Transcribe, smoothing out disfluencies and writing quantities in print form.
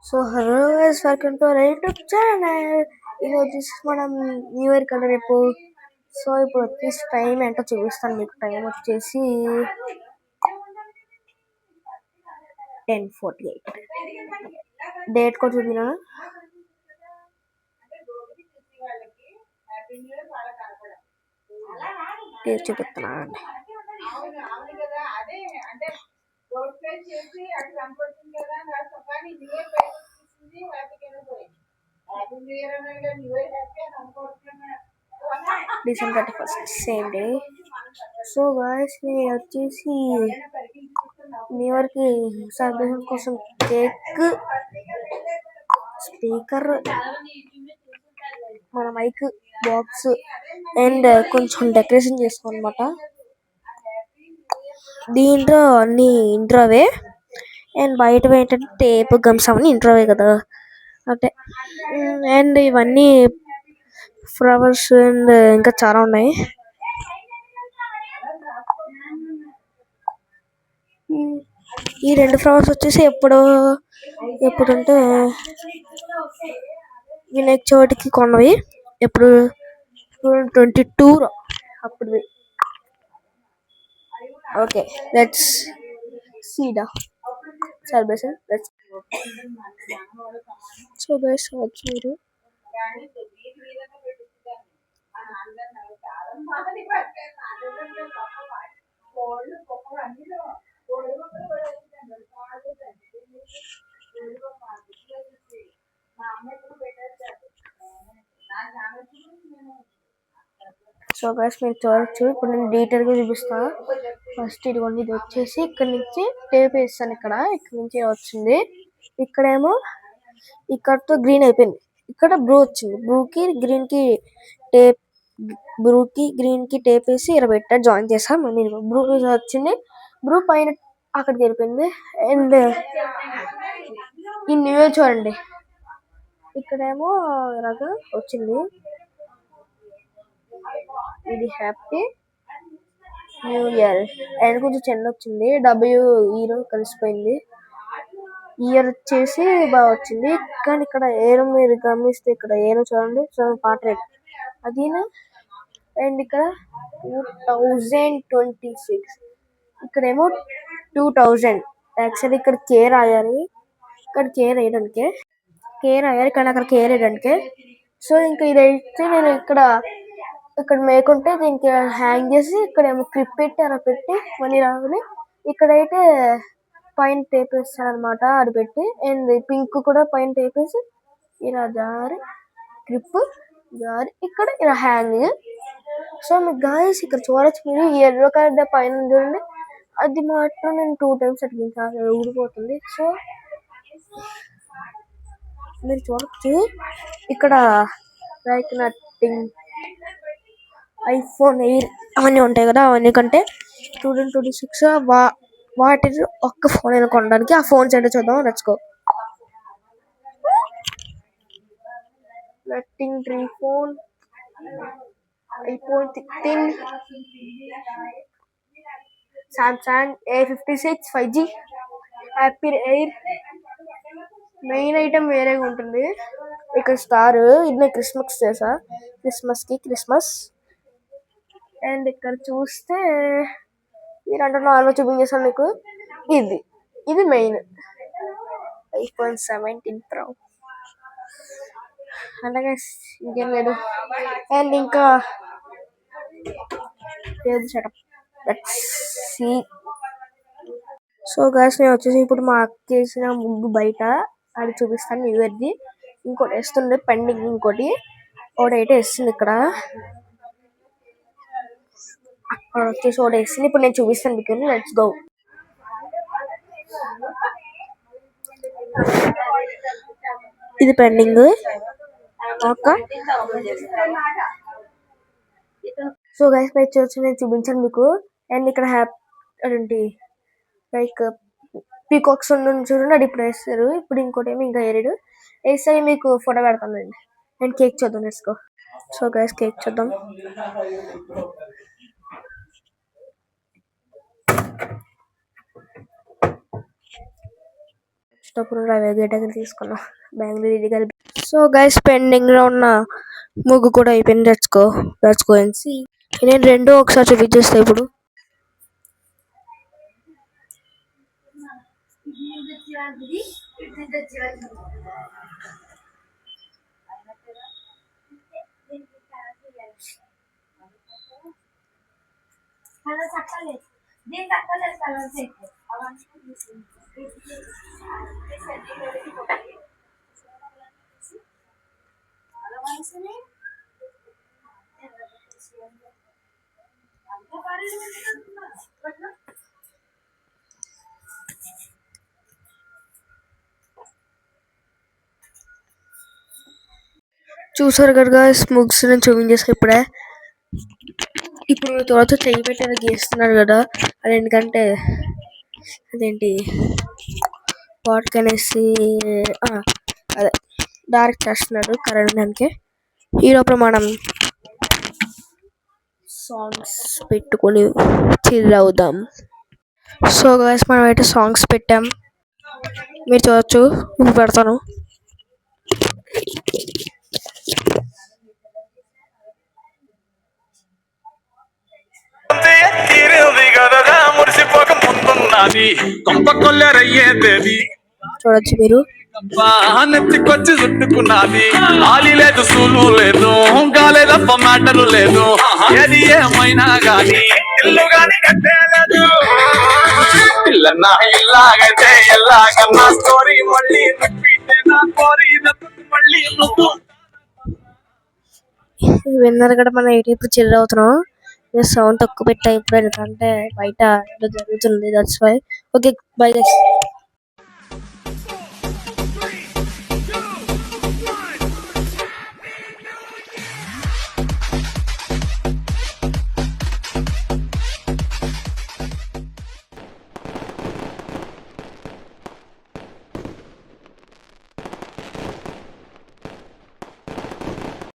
So hello guys, welcome to our YouTube channel. ఈరోజు వచ్చేసి మనం న్యూ ఇయర్ కదా రేపు. సో ఇప్పుడు వచ్చేసి టైం ఏంటో చూపిస్తాను మీకు. టైం వచ్చేసి 10:48. డేట్ కూడా చూపినా, డేట్ చూపిస్తున్నా అండి. December 31st, same day. So guys, నేను వచ్చేసి న్యూ ఇయర్ కి సెలబ్రేషన్ కోసం కేక్, స్పీకర్, మన మైక్ బాక్స్ అండ్ కొంచెం డెకరేషన్ చేసుకోనమాట. దీంట్లో అన్ని ఇంట్రోవే అండ్ బయట ఏంటంటే టేప్ గమ్స్ అవన్నీ ఇంట్రోవే కదా అంటే. అండ్ ఇవన్నీ ఫ్లవర్స్ అండ్ ఇంకా చాలా ఉన్నాయి. ఈ రెండు ఫ్లవర్స్ వచ్చేసి ఎప్పుడంటే వినాయక చవితికి కొన్నవి. ఎప్పుడు 2022 అప్పుడు. Okay, let's see the celebration. So guys, వచ్చారు. సో గైస్, మీరు చూడొచ్చు. ఇప్పుడు నేను డీటెయిల్ గా చూపిస్తా. ఫస్ట్ ఇదిగోండి, ఇది వచ్చేసి ఇక్కడ నుంచి టేప్ వేస్తాను. ఇక్కడ నుంచి వచ్చింది. ఇక్కడేమో ఇక్కడతో గ్రీన్ అయిపోయింది. ఇక్కడ బ్లూ వచ్చింది. బ్లూకి గ్రీన్ కి టేప్ వేసి ఇలా పెట్టా, జాయిన్ చేసా. మళ్ళీ బ్లూ వచ్చింది. బ్లూ పైన అక్కడికి వెళ్ళిపోయింది. అండ్ ఈ న్యూ ఇయర్ చూడండి, ఇక్కడేమో ఇలాగా వచ్చింది. ఇది హ్యాపీ న్యూ ఇయర్ అండ్ కొంచెం చిన్న వచ్చింది. డబ్ల్యూ హీరో కలిసిపోయింది. ఇయర్ వచ్చేసి బాగా వచ్చింది. కానీ ఇక్కడ ఏరో మీరు గమనిస్తే, ఇక్కడ ఏరో చూడండి, పార్ట్రేట్ అదినా. అండ్ ఇక్కడ 2026, ఇక్కడేమో 2000. యాక్చువల్లీ ఇక్కడ కేర్ రాయాలి. ఇక్కడ కేర్ వేయడానికే కానీ అక్కడ కేర్ వేయడానికే. సో ఇంకా ఇదైతే నేను ఇక్కడ మేకుంటే దీనికి హ్యాంగ్ చేసి ఇక్కడేమో క్లిప్ పెట్టి అలా పెట్టి మళ్ళీ రాగానే ఇక్కడైతే పైన టేప్ వేస్తాను అనమాట. అది పెట్టి అండ్ పింక్ కూడా పైన టేప్ వేసి ఇలా జారి క్లిప్ జారి ఇక్కడ ఇలా హ్యాంగ్. సో మీకు గాయస్ ఇక్కడ చూడొచ్చు, మీరు ఈ ఎల్లో కలర్ పైన చూడండి, అది మాత్రం నేను 2 times అట్లా ఊడిపోతుంది. సో మీరు చూడొచ్చు ఇక్కడ లైక్ నథింగ్, ఐఫోన్ ఎయిర్ అవన్నీ ఉంటాయి కదా. అవన్నీ కంటే 2026 వాటి ఒక్క ఫోన్ అయినా కొనడానికి. ఆ ఫోన్స్ ఏంటో చూద్దాం. Let's go. Nothing dream phone, iPhone 16, Samsung A56 5G, Apple air. Main item వేరేగా ఉంటుంది. ఇక్కడ స్టార్, ఇది క్రిస్మస్ చేసా, క్రిస్మస్. అండ్ ఇక్కడ చూస్తే మీరంటే నార్మల్ చూపించేసాను మీకు. ఇది మెయిన్ ఐఫోన్ 17 Pro. అలాగే ఇంకేం లేదు. అండ్ ఇంకా సెటప్. సో గాయ్స్, నేను వచ్చేసి ఇప్పుడు మా అక్క వేసిన ముగ్గు బయట అది చూపిస్తాను. న్యూ ఇయర్ది ఇంకోటి వేస్తుంది పెండింగ్. ఒకటి అయితే వేస్తుంది ఇక్కడ. అక్కడ వచ్చేసి ఒకటి వేస్తుంది. ఇప్పుడు నేను చూపిస్తాను మీకు. Let's go. ఇది పెండింగ్. ఓకే. సో గైస్, నేను చూపించాను మీకు. అండ్ ఇక్కడ హ్యాపీ లైక్ పీకాక్స్ చూడండి, అది ఇప్పుడు వేస్తారు. ఇప్పుడు ఇంకోటి ఏమి ఇంకా ఏరేడు వేస్తే మీకు ఫోటో పెడతానండి. అండ్ కేక్ చూద్దాం. వేసుకో. సో గైస్, కేక్ చూద్దాం. స్టోపులు రైల్వే దగ్గర తీసుకున్నా బెంగళూరు ఇది కలిపి. సో గైస్ పెండింగ్ లో ఉన్న ముగ్గు కూడా అయిపోయింది. Let's go and see. నేను రెండు ఒకసారి చూపించేస్తా ఇప్పుడు. చూసారు కదా స్ముగ్స్ నేను చూపించేసి ఇప్పుడే. ఇప్పుడు తర్వాత చెయ్యి పెట్టి అది గీస్తున్నాడు కదా, అది ఎందుకంటే అదేంటి వాట్ కనేసి అదే డైరెక్ట్ చేస్తున్నాడు కరెంట్. ఈ లోపల మనం సాంగ్స్ పెట్టుకొని చిల్ అవుదాం. సో గైస్ మనం అయితే సాంగ్స్ పెట్టాం, మీరు చూడొచ్చు. ఇప్పుడు పెడతాను. చూడొచ్చు మీరు. నెత్తికొచ్చి చుట్టుకున్నది ఆలి లేదు, సూలు లేదు, గాలేదప్ప మ్యాటరు లేదు. ఏది ఏమైనా గాని ఇల్లు గాని కట్టేలేదు. పిల్లన్నా ఇల్లాగైతే ఎల్లాగన్నా స్టోరీ మళ్ళీ రిపీట్ నా కోరి మళ్ళీ విన్నారు కదా, మనం ఇప్పుడు చిల్ అవుతున్నాం. సౌండ్ తక్కువ పెట్టా ఇప్పుడు, ఎందుకంటే బయట ఏదో జరుగుతుంది. That's why. Okay bye guys.